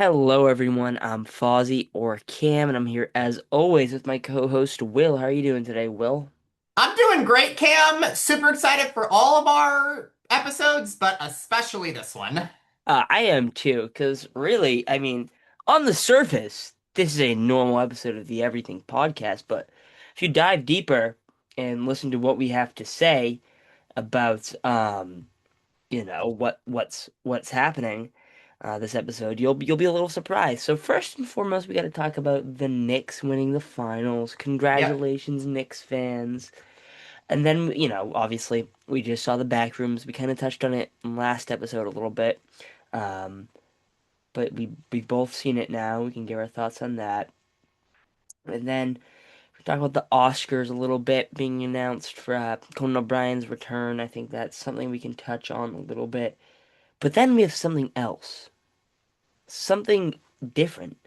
Hello, everyone. I'm Fozzie or Cam, and I'm here as always with my co-host Will. How are you doing today, Will? I'm doing great, Cam. Super excited for all of our episodes, but especially this one. I am too, because really, on the surface, this is a normal episode of the Everything Podcast, but if you dive deeper and listen to what we have to say about, what's happening, this episode, you'll be a little surprised. So first and foremost, we got to talk about the Knicks winning the finals. Yep. Congratulations, Knicks fans. And then, obviously, we just saw the back rooms. We kind of touched on it in last episode a little bit. Um, but we've both seen it now. We can give our thoughts on that. And then we talk about the Oscars a little bit being announced for Conan O'Brien's return. I think that's something we can touch on a little bit. But then we have something else, something different.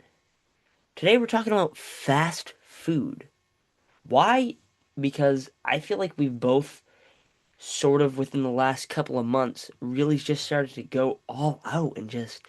Today we're talking about fast food. Why? Because I feel like we've both sort of within the last couple of months really just started to go all out and just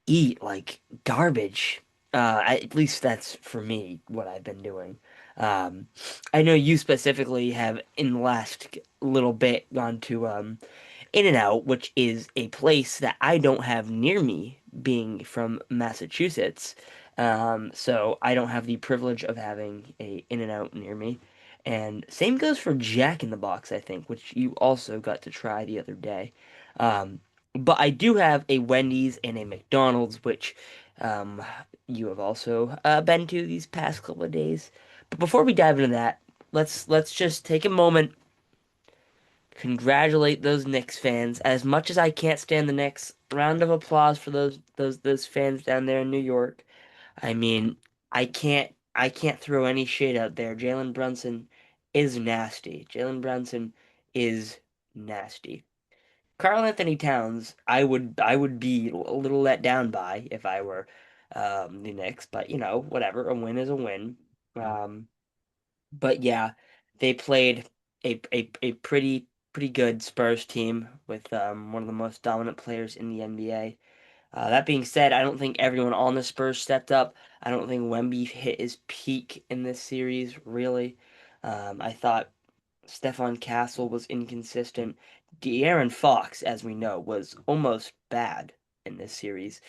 eat like garbage. At least that's for me what I've been doing. Um, I know you specifically have in the last little bit gone to In and Out, which is a place that I don't have near me, being from Massachusetts. So I don't have the privilege of having a In and Out near me. And same goes for Jack in the Box, I think, which you also got to try the other day. Um, but I do have a Wendy's and a McDonald's, which um, you have also been to these past couple of days. But before we dive into that, let's just take a moment, congratulate those Knicks fans. As much as I can't stand the Knicks, round of applause for those fans down there in New York. I mean, I can't throw any shade out there. Jalen Brunson is nasty. Jalen Brunson is nasty. Karl Anthony Towns, I would be a little let down by if I were the Knicks, but whatever. A win is a win. Um, but yeah, they played a pretty good Spurs team with one of the most dominant players in the NBA. That being said, I don't think everyone on the Spurs stepped up. I don't think Wemby hit his peak in this series, really. I thought Stephon Castle was inconsistent. De'Aaron Fox, as we know, was almost bad in this series.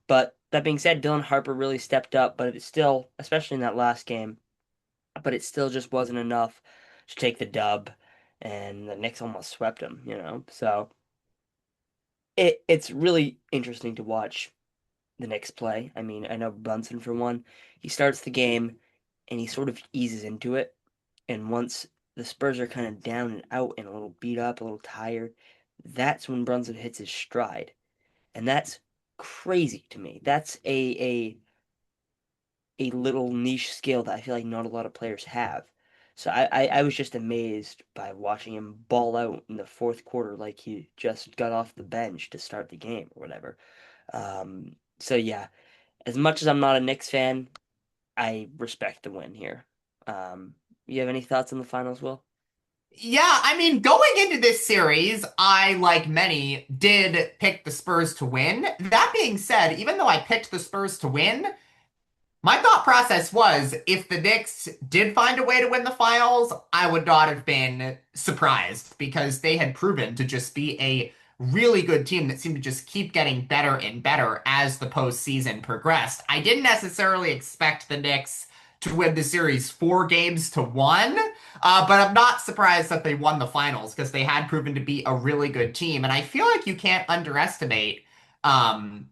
But that being said, Dylan Harper really stepped up, but it's still, especially in that last game, but it still just wasn't enough to take the dub, and the Knicks almost swept him. So it's really interesting to watch the Knicks play. I mean, I know Brunson for one, he starts the game and he sort of eases into it. And once the Spurs are kind of down and out and a little beat up, a little tired, that's when Brunson hits his stride. And that's crazy to me. That's a little niche skill that I feel like not a lot of players have. So I was just amazed by watching him ball out in the fourth quarter like he just got off the bench to start the game or whatever. So yeah, as much as I'm not a Knicks fan, I respect the win here. You have any thoughts on the finals, Will? Yeah, I mean, going into this series, I, like many, did pick the Spurs to win. That being said, even though I picked the Spurs to win, my thought process was if the Knicks did find a way to win the finals, I would not have been surprised because they had proven to just be a really good team that seemed to just keep getting better and better as the postseason progressed. I didn't necessarily expect the Knicks to win the series 4 games to 1, but I'm not surprised that they won the finals because they had proven to be a really good team. And I feel like you can't underestimate um,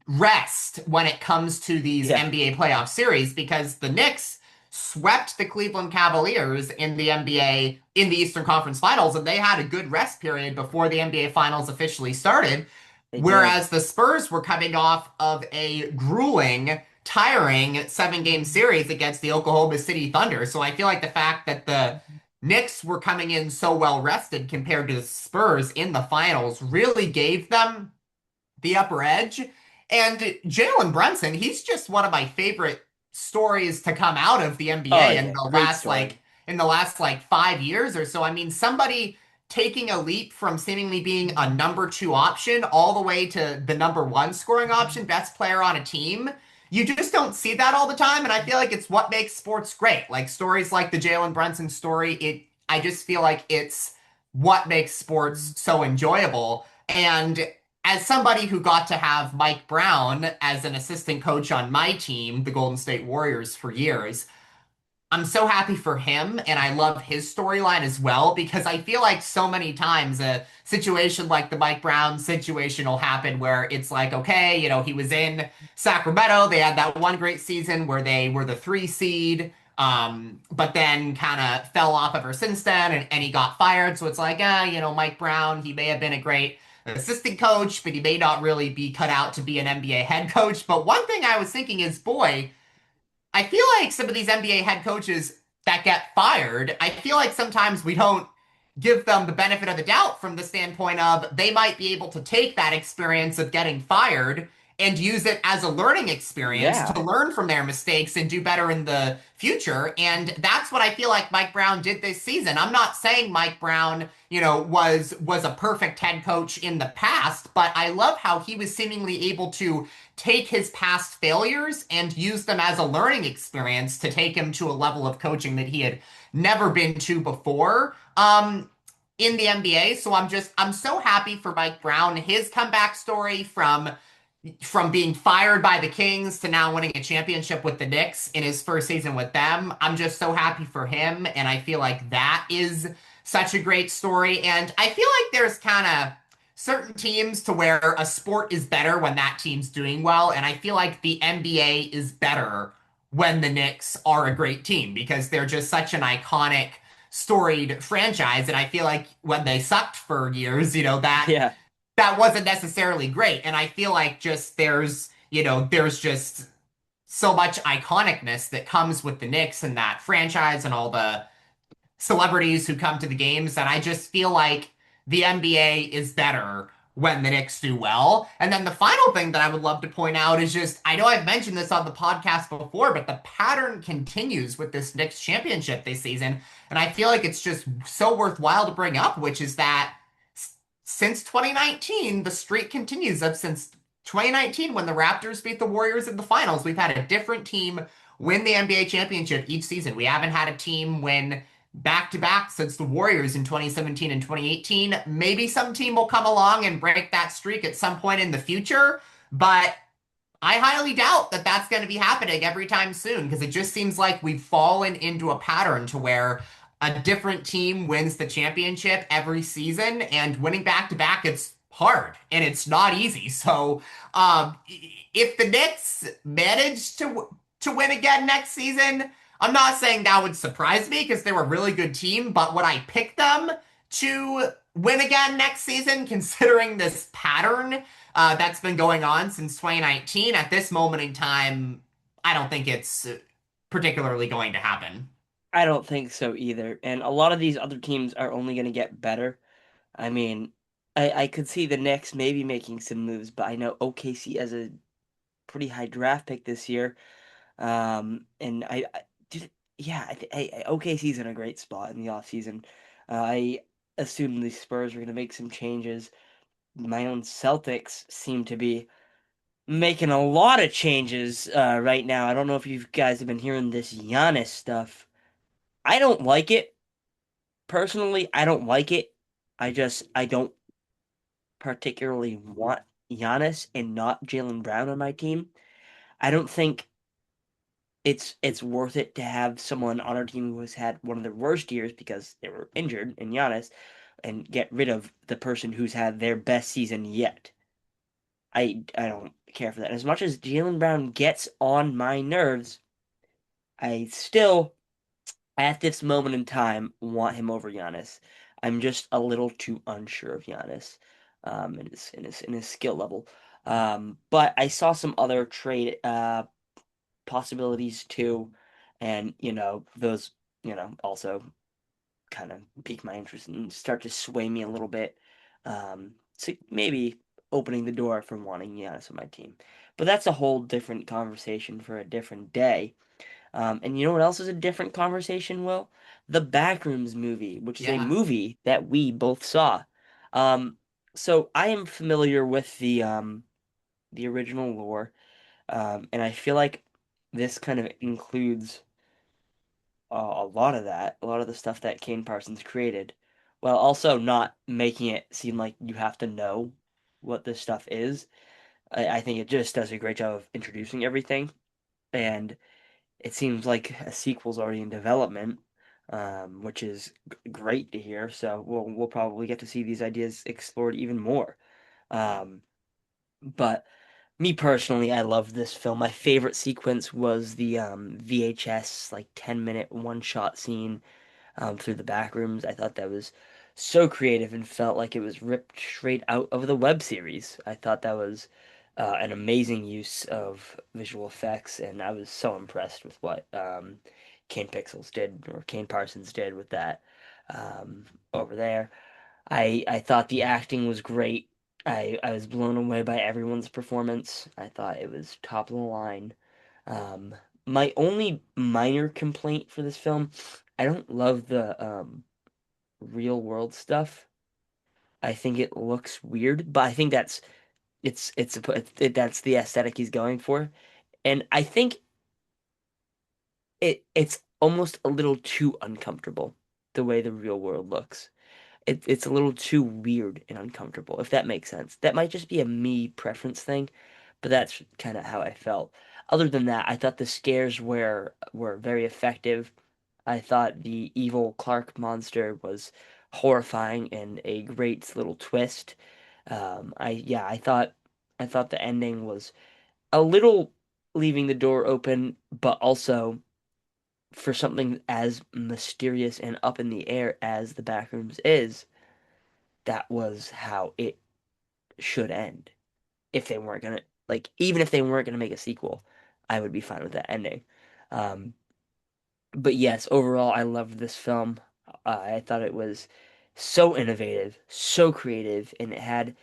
rest when it comes to these Yeah, NBA playoff series because the Knicks swept the Cleveland Cavaliers in the NBA in the Eastern Conference Finals, and they had a good rest period before the NBA Finals officially started. they did. Whereas the Spurs were coming off of a grueling, tiring 7 game series against the Oklahoma City Thunder. So I feel like the fact that the Knicks were coming in so well rested compared to the Spurs in the finals really gave them the upper edge. And Jalen Brunson, he's just one of my favorite stories to come out of the Oh NBA yeah, great story. in the last like 5 years or so. I mean, somebody taking a leap from seemingly being a number two option all the way to the number one scoring option, best player on a team. You just don't see that all the time, and I feel like it's what makes sports great. Like stories like the Jalen Brunson story, I just feel like it's what makes sports so enjoyable. And as somebody who got to have Mike Brown as an assistant coach on my team, the Golden State Warriors, for years, I'm so happy for him, and I love his storyline as well because I feel like so many times a situation like the Mike Brown situation will happen where it's like, okay, he was in Sacramento. They had that one great season where they were the three seed, but then kind of fell off ever since then, and he got fired. So it's like, Mike Brown, he may have been a great assistant coach, but he may not really be cut out to be an NBA head coach. But one thing I was thinking is, boy, I feel like some of these NBA head coaches that get fired, I feel like sometimes we don't give them the benefit of the doubt from the standpoint of they might be able to take that experience of getting fired and use it as a learning experience Yeah. to learn from their mistakes and do better in the future. And that's what I feel like Mike Brown did this season. I'm not saying Mike Brown, was a perfect head coach in the past, but I love how he was seemingly able to take his past failures and use them as a learning experience to take him to a level of coaching that he had never been to before. In the NBA. So I'm so happy for Mike Brown, his comeback story from being fired by the Kings to now winning a championship with the Knicks in his first season with them. I'm just so happy for him, and I feel like that is such a great story. And I feel like there's kind of certain teams to where a sport is better when that team's doing well, and I feel like the NBA is better when the Knicks are a great team because they're just such an iconic storied franchise. And I feel like when they sucked for years, Yeah. that wasn't necessarily great. And I feel like just there's just so much iconicness that comes with the Knicks and that franchise and all the celebrities who come to the games, and I just feel like the NBA is better when the Knicks do well. And then the final thing that I would love to point out is just I know I've mentioned this on the podcast before, but the pattern continues with this Knicks championship this season, and I feel like it's just so worthwhile to bring up, which is that since 2019, the streak continues up since 2019 when the Raptors beat the Warriors in the finals. We've had a different team win the NBA championship each season. We haven't had a team win back to back since the Warriors in 2017 and 2018. Maybe some team will come along and break that streak at some point in the future, but I highly doubt that that's going to be happening every time soon because it just seems like we've fallen into a pattern to where a different team wins the championship every season, and winning back to back, it's hard and it's not easy. So, if the Knicks manage to win again next season, I'm not saying that would surprise me because they were a really good team, but would I pick them to win again next season, considering this pattern that's been going on since 2019? At this moment in time, I don't think it's particularly going to happen. I don't think so either. And a lot of these other teams are only going to get better. I mean, I could see the Knicks maybe making some moves, but I know OKC has a pretty high draft pick this year. And I did, yeah, OKC's in a great spot in the offseason. I assume the Spurs are going to make some changes. My own Celtics seem to be making a lot of changes right now. I don't know if you guys have been hearing this Giannis stuff. I don't like it. Personally, I don't like it. I don't particularly want Giannis and not Jalen Brown on my team. I don't think it's worth it to have someone on our team who has had one of their worst years because they were injured in Giannis and get rid of the person who's had their best season yet. I don't care for that. As much as Jalen Brown gets on my nerves, I still at this moment in time want him over Giannis. I'm just a little too unsure of Giannis in his skill level. But I saw some other trade possibilities too, and those also kind of pique my interest and start to sway me a little bit. So maybe opening the door for wanting Giannis on my team. But that's a whole different conversation for a different day. And you know what else is a different conversation, Will? The Backrooms movie, which is a Yeah. movie that we both saw. Um, so I am familiar with the original lore, and I feel like this kind of includes a lot of that, a lot of the stuff that Kane Parsons created, while also not making it seem like you have to know what this stuff is. I think it just does a great job of introducing everything, and it seems like a sequel's already in development, which is great to hear. So we'll probably get to see these ideas explored even more. Um, but me personally, I love this film. My favorite sequence was the VHS like 10-minute one-shot scene through the back rooms. I thought that was so creative and felt like it was ripped straight out of the web series. I thought that was an amazing use of visual effects, and I was so impressed with what Kane Pixels did or Kane Parsons did with that um, over there. I thought the acting was great. I was blown away by everyone's performance. I thought it was top of the line. Um, my only minor complaint for this film, I don't love the real world stuff. I think it looks weird, but I think that's the aesthetic he's going for, and I think it's almost a little too uncomfortable the way the real world looks. It's a little too weird and uncomfortable, if that makes sense. That might just be a me preference thing, but that's kind of how I felt. Other than that, I thought the scares were very effective. I thought the evil Clark monster was horrifying and a great little twist. I thought the ending was a little leaving the door open, but also for something as mysterious and up in the air as the Backrooms is, that was how it should end. If they weren't gonna even if they weren't gonna make a sequel, I would be fine with that ending. Um, but yes, overall, I loved this film. I thought it was so innovative, so creative, and it had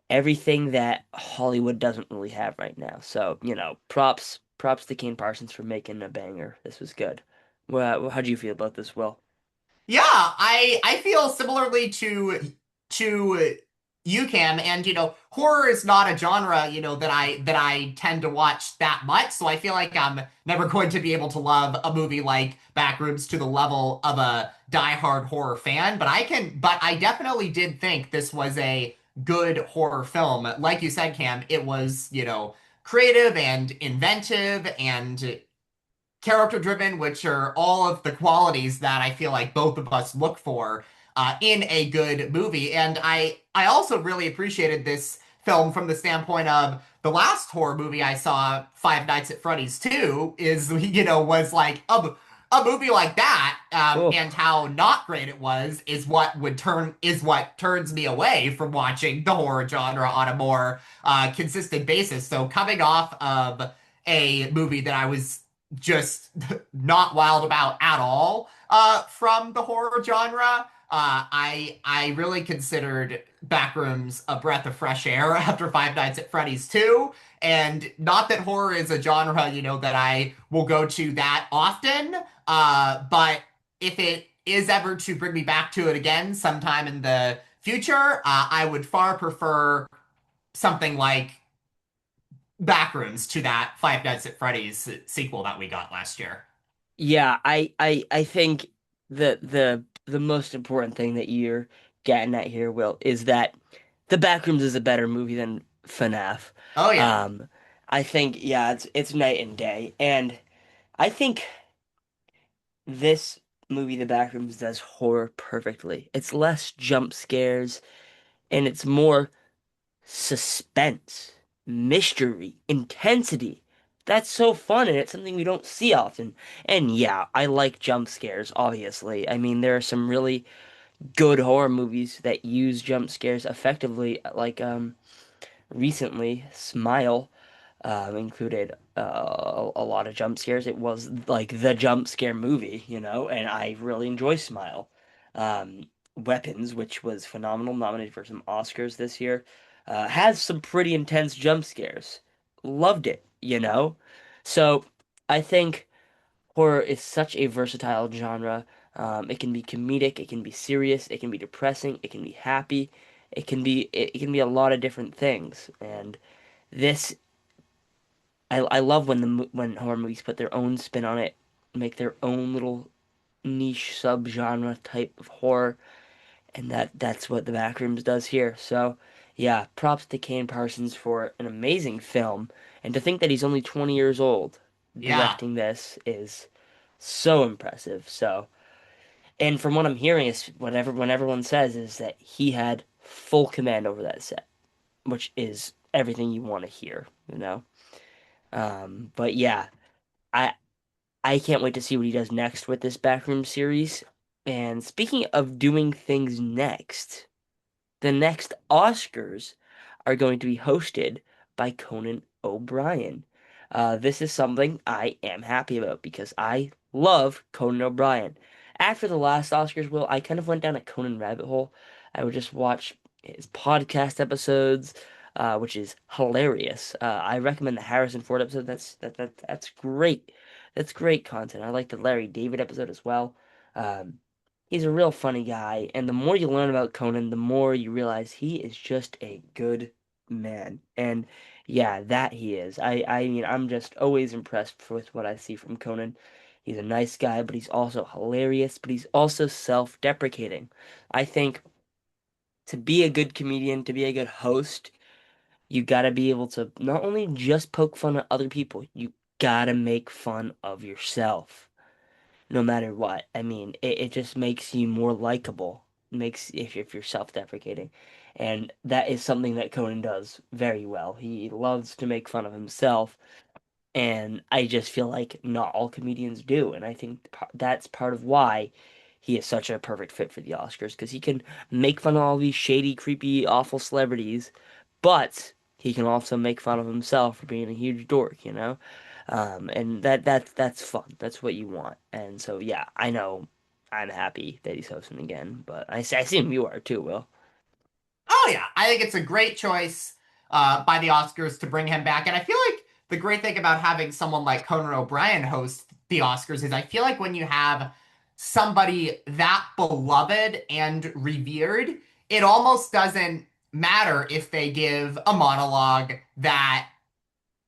everything that Hollywood doesn't really have right now. So, props to Kane Parsons for making a banger. This was good. Well, how do you feel about this, Will? Yeah, I feel similarly to you, Cam, and horror is not a genre, that I tend to watch that much. So I feel like I'm never going to be able to love a movie like Backrooms to the level of a diehard horror fan. But I definitely did think this was a good horror film. Like you said, Cam, it was, creative and inventive and character driven, which are all of the qualities that I feel like both of us look for in a good movie. And I also really appreciated this film from the standpoint of the last horror movie I saw, Five Nights at Freddy's 2, was like a movie like that, Oh, and how not great it was is what turns me away from watching the horror genre on a more consistent basis. So coming off of a movie that I was just not wild about at all from the horror genre. I really considered Backrooms a breath of fresh air after Five Nights at Freddy's 2. And not that horror is a genre, that I will go to that often. But if it is ever to bring me back to it again sometime in the future, I would far prefer something like Backrooms to that Five Nights at Freddy's sequel that we got last year. yeah, I think the most important thing that you're getting at here, Will, is that The Backrooms is a better movie than FNAF. Oh yeah. Um, I think yeah, it's night and day, and I think this movie, The Backrooms, does horror perfectly. It's less jump scares and it's more suspense, mystery, intensity. That's so fun, and it's something we don't see often. And yeah, I like jump scares, obviously. I mean, there are some really good horror movies that use jump scares effectively, like recently, Smile included a lot of jump scares. It was like the jump scare movie, and I really enjoy Smile. Weapons, which was phenomenal, nominated for some Oscars this year, has some pretty intense jump scares. Loved it. So I think horror is such a versatile genre. It can be comedic, it can be serious, it can be depressing, it can be happy, it can be a lot of different things. And this I love when when horror movies put their own spin on it, make their own little niche subgenre type of horror, and that's what The Backrooms does here. So, yeah, props to Kane Parsons for an amazing film, and to think that he's only 20 years old Yeah. directing this is so impressive. So, and from what I'm hearing is when everyone says is that he had full command over that set, which is everything you want to hear, you know. But yeah, I I can't wait to see what he does next with this Backroom series. And speaking of doing things next, the next Oscars are going to be hosted by Conan O'Brien. This is something I am happy about because I love Conan O'Brien. After the last Oscars, Will, I kind of went down a Conan rabbit hole. I would just watch his podcast episodes, which is hilarious. I recommend the Harrison Ford episode. That's great. That's great content. I like the Larry David episode as well. Um, He's a real funny guy, and the more you learn about Conan, the more you realize he is just a good man. And yeah, that he is. I mean, I'm just always impressed with what I see from Conan. He's a nice guy, but he's also hilarious, but he's also self-deprecating. I think to be a good comedian, to be a good host, you gotta be able to not only just poke fun at other people, you gotta make fun of yourself no matter what. I mean, it just makes you more likable. Makes if you're self-deprecating. And that is something that Conan does very well. He loves to make fun of himself, and I just feel like not all comedians do, and I think that's part of why he is such a perfect fit for the Oscars because he can make fun of all these shady, creepy, awful celebrities, but he can also make fun of himself for being a huge dork, you know? And that's fun. That's what you want. And so yeah, I know I'm happy that he's hosting again, but I assume you are too, Will. Oh yeah, I think it's a great choice by the Oscars to bring him back. And I feel like the great thing about having someone like Conan O'Brien host the Oscars is I feel like when you have somebody that beloved and revered, it almost doesn't matter if they give a monologue that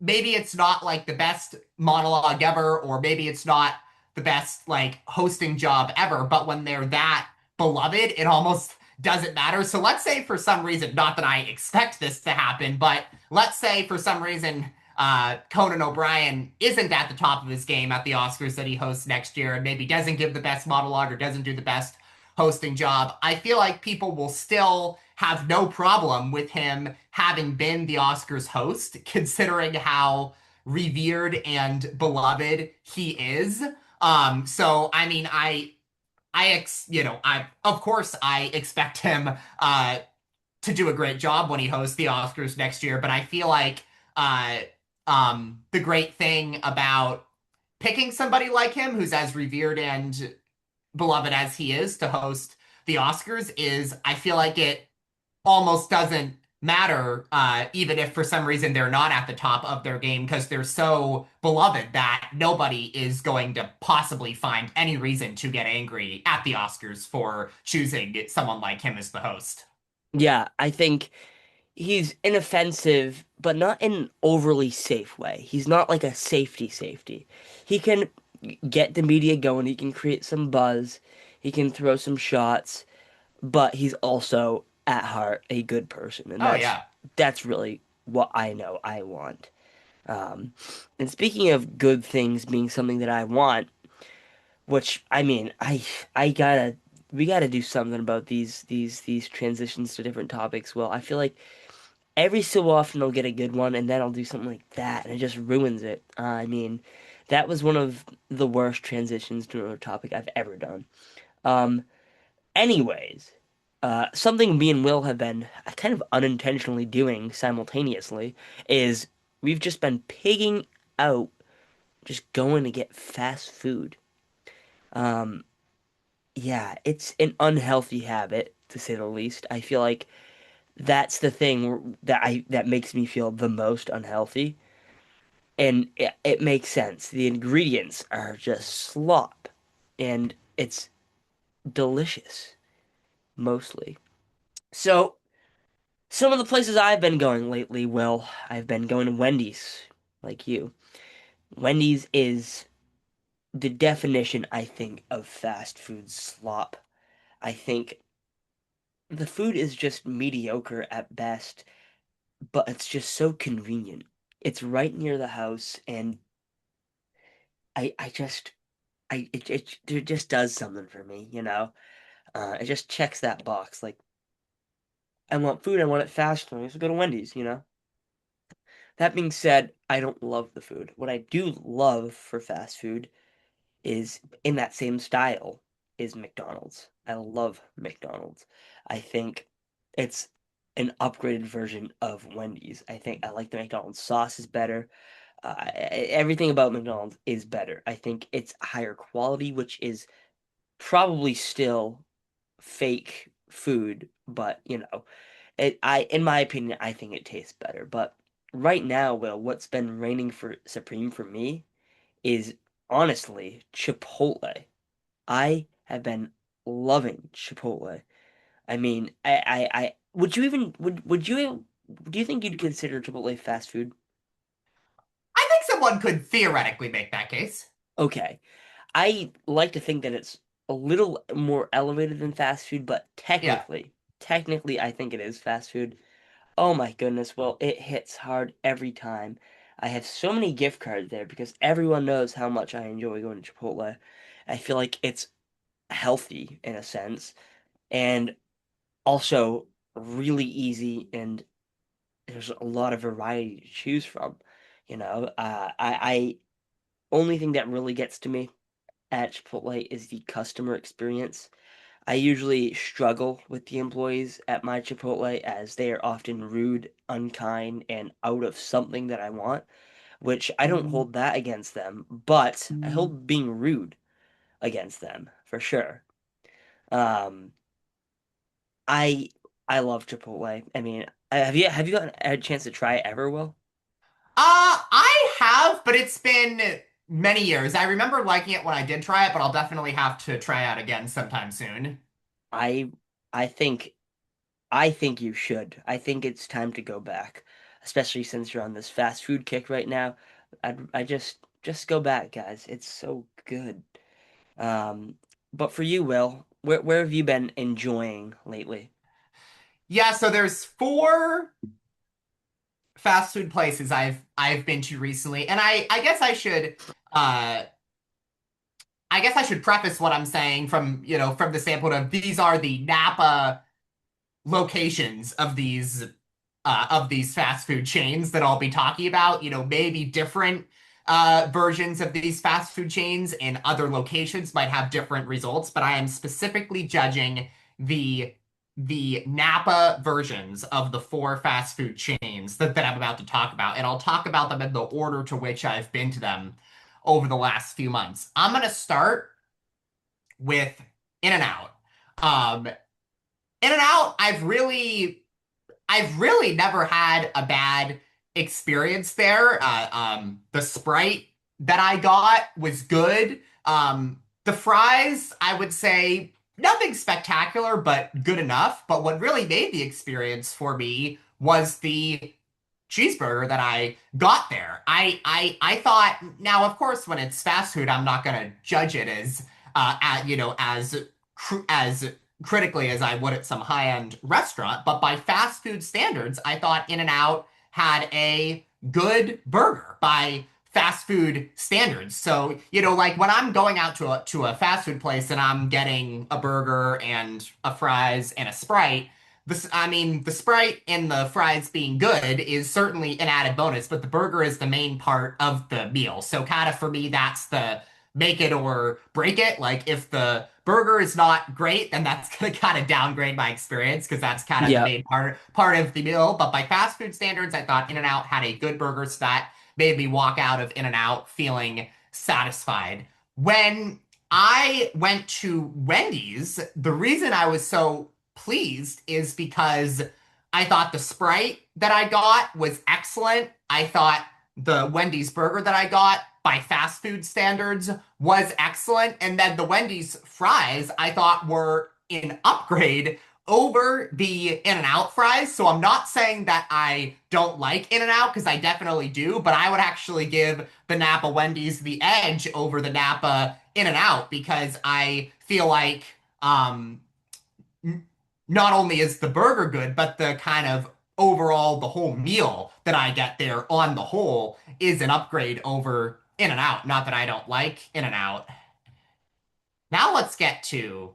maybe it's not like the best monologue ever, or maybe it's not the best like hosting job ever, but when they're that beloved, it almost doesn't matter. So let's say for some reason, not that I expect this to happen, but let's say for some reason Conan O'Brien isn't at the top of his game at the Oscars that he hosts next year and maybe doesn't give the best monologue or doesn't do the best hosting job. I feel like people will still have no problem with him having been the Oscars host, considering how revered and beloved he is. So I mean, I of course I expect him to do a great job when he hosts the Oscars next year, but I feel like uh the great thing about picking somebody like him who's as revered and beloved as he is to host the Oscars is I feel like it almost doesn't matter, even if for some reason they're not at the top of their game, because they're so beloved that nobody is going to possibly find any reason to get angry at the Oscars for choosing someone like him as the host. Yeah, I think he's inoffensive, but not in an overly safe way. He's not like a safety. He can get the media going, he can create some buzz, he can throw some shots, but he's also at heart a good person, and Oh yeah. that's really what I know I want. Um, and speaking of good things being something that I want, which I mean, I gotta we gotta do something about these transitions to different topics. Well, I feel like every so often I'll get a good one, and then I'll do something like that, and it just ruins it. I mean, that was one of the worst transitions to another topic I've ever done. Um, anyways, something me and Will have been kind of unintentionally doing simultaneously is we've just been pigging out, just going to get fast food. Um, yeah, it's an unhealthy habit to say the least. I feel like that's the thing that makes me feel the most unhealthy. And it makes sense. The ingredients are just slop, and it's delicious, mostly. So, some of the places I've been going lately, well, I've been going to Wendy's, like you. Wendy's is the definition, I think, of fast food slop. I think the food is just mediocre at best, but it's just so convenient. It's right near the house, and I just, it just does something for me, you know? It just checks that box. Like, I want food, I want it fast for me, so go to Wendy's, you know? That being said, I don't love the food. What I do love for fast food is in that same style is McDonald's. I love McDonald's. I think it's an upgraded version of Wendy's. I think I like the McDonald's sauce is better. Everything about McDonald's is better. I think it's higher quality, which is probably still fake food, but in my opinion, I think it tastes better. But right now, Will, what's been reigning for supreme for me is honestly Chipotle. I have been loving Chipotle. I mean, I would you even would you do you think you'd consider Chipotle fast food? I think someone could theoretically make that case. Okay. I like to think that it's a little more elevated than fast food, but Yeah. technically I think it is fast food. Oh my goodness, well, it hits hard every time. I have so many gift cards there because everyone knows how much I enjoy going to Chipotle. I feel like it's healthy in a sense, and also really easy, and there's a lot of variety to choose from. I only thing that really gets to me at Chipotle is the customer experience. I usually struggle with the employees at my Chipotle as they are often rude, unkind, and out of something that I want, which I don't hold that against them, but I hold being rude against them for sure. Um, I I love Chipotle. I mean, have you gotten a chance to try it ever, Will? I have, but it's been many years. I remember liking it when I did try it, but I'll definitely have to try it again sometime soon. I I think I think you should. I think it's time to go back, especially since you're on this fast food kick right now. I just go back, guys. It's so good. Um, but for you, Will, where have you been enjoying lately? Yeah, so there's four fast food places I've been to recently, and uh I guess I should preface what I'm saying from, from the standpoint of these are the Napa locations of these fast food chains that I'll be talking about. Maybe different versions of these fast food chains in other locations might have different results, but I am specifically judging the the Napa versions of the four fast food chains that I'm about to talk about, and I'll talk about them in the order to which I've been to them over the last few months. I'm gonna start with In-N-Out. In-N-Out, I've really never had a bad experience there. The Sprite that I got was good. The fries, I would say nothing spectacular, but good enough. But what really made the experience for me was the cheeseburger that I got there. I thought, now of course when it's fast food, I'm not gonna judge it as as critically as I would at some high-end restaurant, but by fast food standards, I thought In-N-Out had a good burger by fast food standards. So, like when I'm going out to a fast food place and I'm getting a burger and a fries and a Sprite, I mean, the Sprite and the fries being good is certainly an added bonus, but the burger is the main part of the meal. So kind of for me, that's the make it or break it. Like if the burger is not great, then that's gonna kind of downgrade my experience because that's kind of the Yep. main part of the meal. But by fast food standards, I thought In-N-Out had a good burger, so that made me walk out of In-N-Out feeling satisfied. When I went to Wendy's, the reason I was so pleased is because I thought the Sprite that I got was excellent. I thought the Wendy's burger that I got by fast food standards was excellent. And then the Wendy's fries I thought were an upgrade over the In-N-Out fries. So I'm not saying that I don't like In-N-Out because I definitely do, but I would actually give the Napa Wendy's the edge over the Napa In-N-Out because I feel like not only is the burger good, but the kind of overall, the whole meal that I get there on the whole is an upgrade over In-N-Out. Not that I don't like In-N-Out. Now let's get to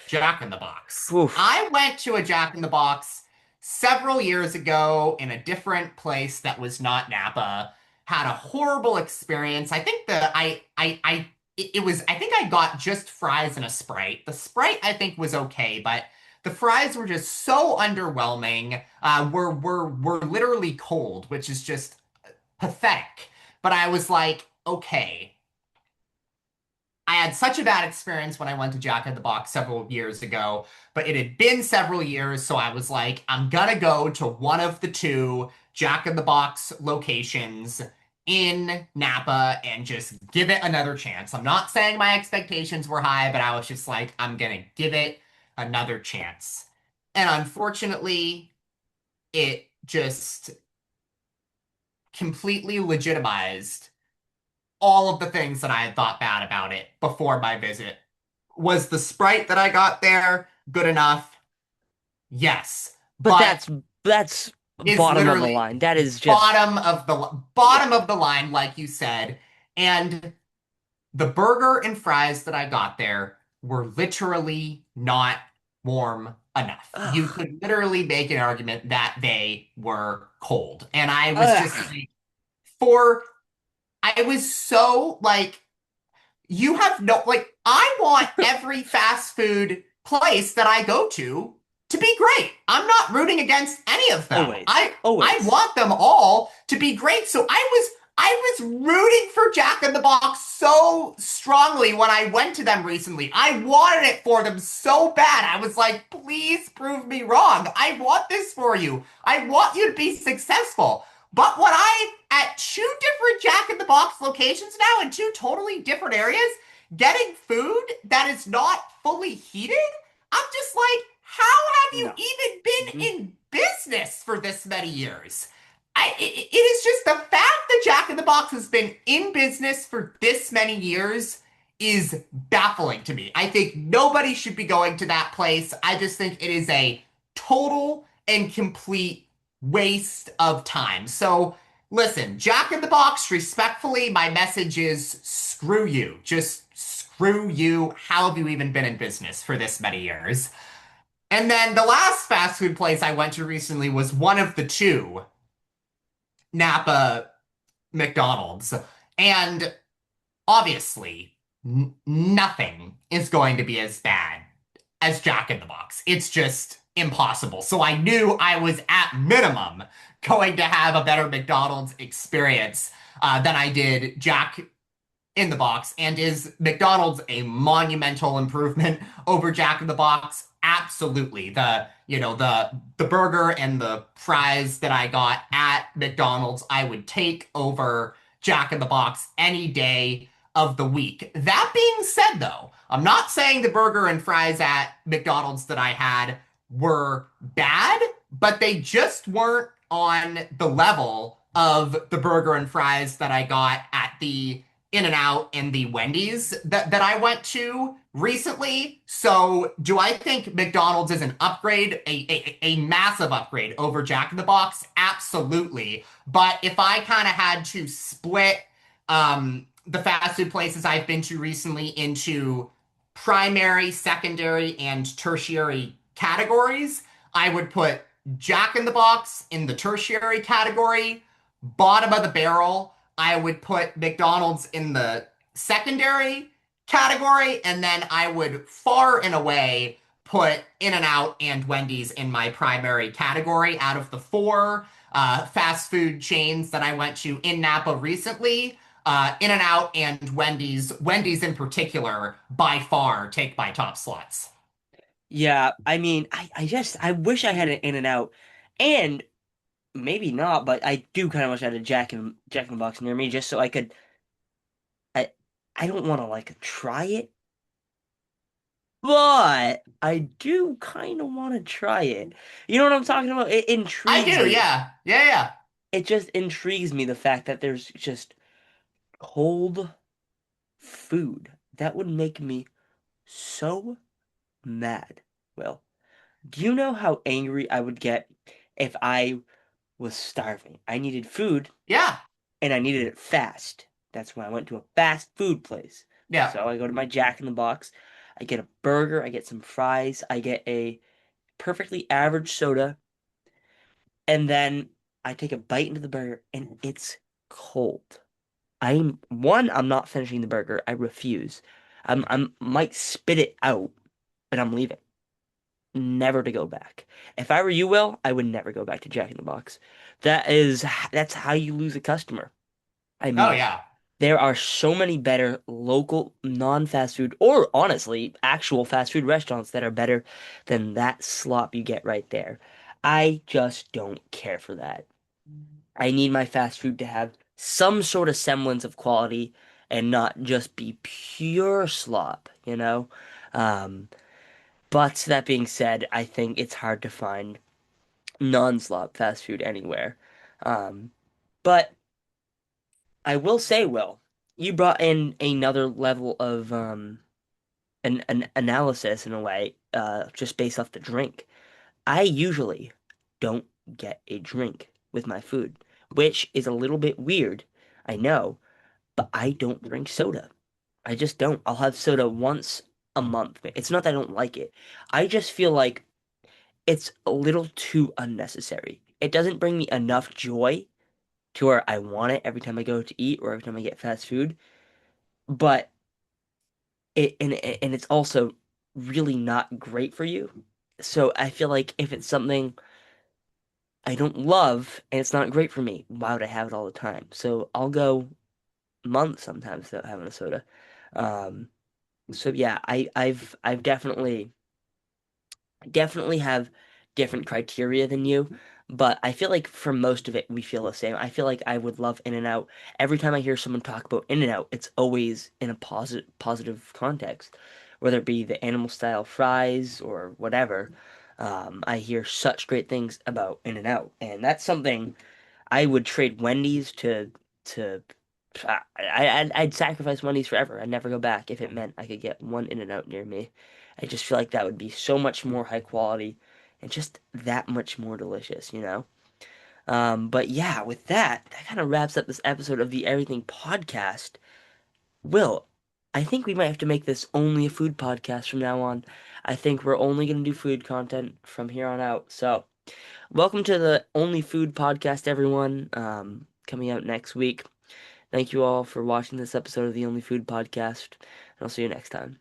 Jack in the Box. Oof. I went to a Jack in the Box several years ago in a different place that was not Napa. Had a horrible experience. I think it was I think I got just fries and a Sprite. The Sprite I think was okay, but the fries were just so underwhelming. Were literally cold, which is just pathetic. But I was like, okay, I had such a bad experience when I went to Jack in the Box several years ago, but it had been several years, so I was like, I'm gonna go to one of the two Jack in the Box locations in Napa and just give it another chance. I'm not saying my expectations were high, but I was just like, I'm gonna give it another chance. And unfortunately, it just completely legitimized all of the things that I had thought bad about it before my visit. Was the Sprite that I got there good enough? Yes, But but that's is bottom of the literally line. That is just bottom yeah. of the line, like you said. And the burger and fries that I got there were literally not warm enough. You Ugh. could literally make an argument that they were cold. And I was just Ugh. like, for I was so like you have no like I want every fast food place that I go to be great. I'm not rooting against any of them. Always. I Always. want them all to be great. So I was rooting for Jack in the Box so strongly when I went to them recently. I wanted it for them so bad. I was like, please prove me wrong. I want this for you. I want you to be successful. But when I at two different Jack in the Box locations now in two totally different areas, getting food that is not fully heated, I'm just like, how have you No. even been Mhm. in business for this many years? It is just the fact that Jack in the Box has been in business for this many years is baffling to me. I think nobody should be going to that place. I just think it is a total and complete waste of time. So, listen, Jack in the Box, respectfully, my message is screw you. Just screw you. How have you even been in business for this many years? And then the last fast food place I went to recently was one of the two Napa McDonald's. And obviously, nothing is going to be as bad as Jack in the Box. It's just impossible. So I knew I was at minimum going to have a better McDonald's experience than I did Jack in the Box. And is McDonald's a monumental improvement over Jack in the Box? Absolutely. The burger and the fries that I got at McDonald's, I would take over Jack in the Box any day of the week. That being said, though, I'm not saying the burger and fries at McDonald's that I had were bad, but they just weren't on the level of the burger and fries that I got at the In-N-Out and the Wendy's that I went to recently. So do I think McDonald's is an upgrade, a massive upgrade over Jack in the Box? Absolutely. But if I kind of had to split the fast food places I've been to recently into primary, secondary, and tertiary categories, I would put Jack in the Box in the tertiary category, bottom of the barrel. I would put McDonald's in the secondary category, and then I would far and away put In-N-Out and Wendy's in my primary category out of the four fast food chains that I went to in Napa recently. In-N-Out and Wendy's in particular, by far take my top slots. Yeah, I mean, I wish I had an In-N-Out. And maybe not, but I do kind of wish I had a Jack in the Box near me just so I could. I I don't want to like try it, but I do kind of want to try it. You know what I'm talking about? It I intrigues do, me. yeah. Yeah, yeah. It just intrigues me the fact that there's just cold food. That would make me so mad. Well, do you know how angry I would get if I was starving? I needed food Yeah. and I needed it fast. That's when I went to a fast food place. Yeah. So I go to my Jack in the Box. I get a burger, I get some fries, I get a perfectly average soda, and then I take a bite into the burger and it's cold. I'm not finishing the burger. I refuse. I'm might spit it out, but I'm leaving. Never to go back. If I were you, Will, I would never go back to Jack in the Box. That's how you lose a customer. I Oh, mean, yeah. there are so many better local non-fast food or honestly actual fast food restaurants that are better than that slop you get right there. I just don't care for that. I need my fast food to have some sort of semblance of quality and not just be pure slop, you know? Um, but that being said, I think it's hard to find non-slop fast food anywhere. Um, but I will say, Will, you brought in another level of an analysis in a way, just based off the drink. I usually don't get a drink with my food, which is a little bit weird, I know, but I don't drink soda. I just don't. I'll have soda once a month. It's not that I don't like it. I just feel like it's a little too unnecessary. It doesn't bring me enough joy to where I want it every time I go to eat or every time I get fast food, but and it's also really not great for you. So I feel like if it's something I don't love and it's not great for me, why would I have it all the time? So I'll go months sometimes without having a soda. Um, so yeah, I've definitely have different criteria than you, but I feel like for most of it we feel the same. I feel like I would love In-N-Out. Every time I hear someone talk about In-N-Out, it's always in a positive context, whether it be the animal style fries or whatever. I hear such great things about In-N-Out, and that's something I would trade Wendy's to I'd sacrifice Wendy's forever. I'd never go back if it meant I could get one In-N-Out near me. I just feel like that would be so much more high quality and just that much more delicious, you know? But yeah, with that, that kind of wraps up this episode of the Everything Podcast. Will, I think we might have to make this only a food podcast from now on. I think we're only going to do food content from here on out. So, welcome to the Only Food Podcast, everyone. Coming out next week. Thank you all for watching this episode of the Only Food Podcast, and I'll see you next time.